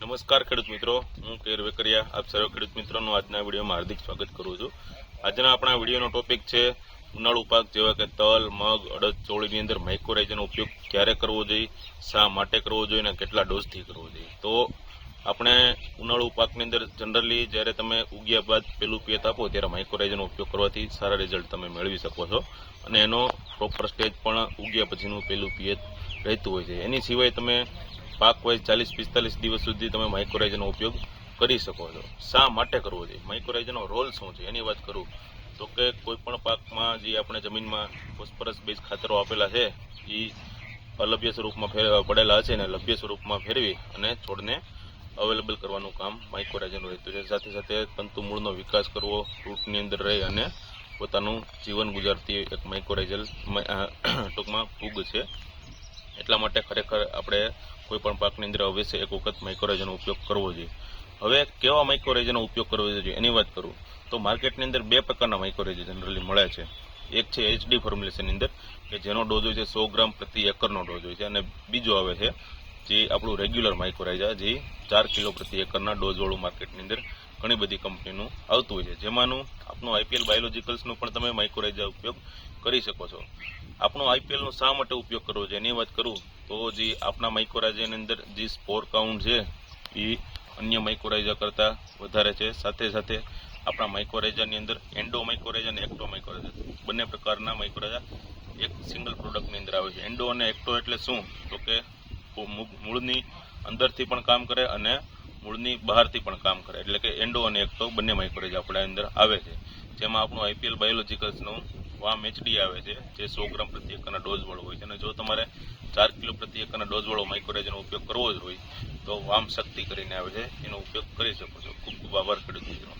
નમસ્કાર ખેડૂત મિત્રો, હું કેર વેકરિયા આપ સર્વ ખેડૂત મિત્રોનું આજના વિડીયોમાં હાર્દિક સ્વાગત કરું છું। આજના આપણા વિડીયોનો ટોપિક છે ઉનાળુ પાક જેવા કે તલ, મગ, અડદ, ચોળીની અંદર માઇક્રોરાઇઝરનો ઉપયોગ ક્યારે કરવો જોઈએ, શા માટે કરવો જોઈએ અને કેટલા ડોઝથી કરવો જોઈએ। તો આપણે ઉનાળુ પાકની અંદર જનરલી જ્યારે તમે ઉગ્યા બાદ પેલું પિયત આપો ત્યારે માઇક્રોરાઇઝરનો ઉપયોગ કરવાથી સારા રિઝલ્ટ તમે મેળવી શકો છો અને એનો પ્રોપર સ્ટેજ પણ ઉગ્યા પછીનું પેલું પિયત રહેતું હોય છે। એની સિવાય તમે પાક વાઇઝ 40-45 દિવસ સુધી તમે માઇક્રોરાઇઝરનો ઉપયોગ કરી શકો છો। શા માટે કરવો જોઈએ, માઇક્રોરાઇઝરનો રોલ શું છે એની વાત કરું તો કે કોઈ પણ પાકમાં જે આપણે જમીનમાં ફોસ્ફરસ બેઝ ખાતરો આપેલા છે એ અલભ્ય સ્વરૂપમાં પડેલા હશે ને લભ્ય સ્વરૂપમાં ફેરવી અને છોડને અવેલેબલ કરવાનું કામ માઇક્રોરાઇઝરનું રહેતું છે। સાથે સાથે તંતુ મૂળનો વિકાસ કરવો, રૂટની અંદર રહી અને પોતાનું જીવન ગુજારતી એક માઇક્રોરાઇઝર ટૂંકમાં ફૂગ છે। એટલા માટે ખરેખર આપણે કોઈ પણ પાકની અંદર અવશ્ય એક વખત માઇક્રોરાઇઝરનો ઉપયોગ કરવો જોઈએ। હવે કેવા માઇક્રોરાઇઝરનો ઉપયોગ કરવો જોઈએ એની વાત કરું તો માર્કેટની અંદર બે પ્રકારના માઇક્રોરાઇઝર જનરલી મળે છે। એક છે HD ફોર્મ્યુલેશનની અંદર કે જેનો ડોઝ હોય છે 100 ગ્રામ પ્રતિ એકરનો ડોઝ હોય છે અને બીજો આવે છે જે આપણું રેગ્યુલર માઇક્રોરાઇઝર જે 4 કિલો પ્રતિ એકરના ડોઝવાળું માર્કેટની અંદર ઘણી બધી કંપનીનું આવતું હોય છે, જેમાંનું આપણું IPL બાયોલોજિકલ્સનું પણ તમે માઇક્રોરાઇઝર ઉપયોગ કરી શકો છો। આપણો IPLનો શા માટે ઉપયોગ કરવો છે એની વાત કરું તો જે આપણા માઇક્રોરાઇઝરની અંદર જે સ્પોર કાઉન્ટ છે એ અન્ય માઇક્રોરાઇઝર કરતાં વધારે છે। સાથે સાથે આપણા માઇક્રોરાઇઝરની અંદર એન્ડો માઇક્રોરાઇઝર અને એક્ટો માઇક્રોરાઇઝર બંને પ્રકારના માઇક્રોરાઇઝર એક સિંગલ પ્રોડક્ટની અંદર આવે છે। એન્ડો અને એક્ટો એટલે શું તો કે મૂળની અંદરથી પણ કામ કરે અને મૂળની બહારથી પણ કામ કરે, એટલે કે એન્ડો અને એક્ટો બંને માઇક્રોરાઇઝર આપણા અંદર આવે છે। જેમાં આપણું IPL બાયોલોજિકલ્સનું વામ HD આવે છે જે 100 ગ્રામ પ્રતિ એકરના ડોઝવાળો હોય છે અને જો તમારે 4 કિલો પ્રતિ એકરના ડોઝવાળો માઇક્રોરાઇઝરનો ઉપયોગ કરવો જ હોય તો વામ શક્તિ કરીને આવે છે, એનો ઉપયોગ કરી શકો છો। ખૂબ ખૂબ આભાર ખેડૂત મિત્રો।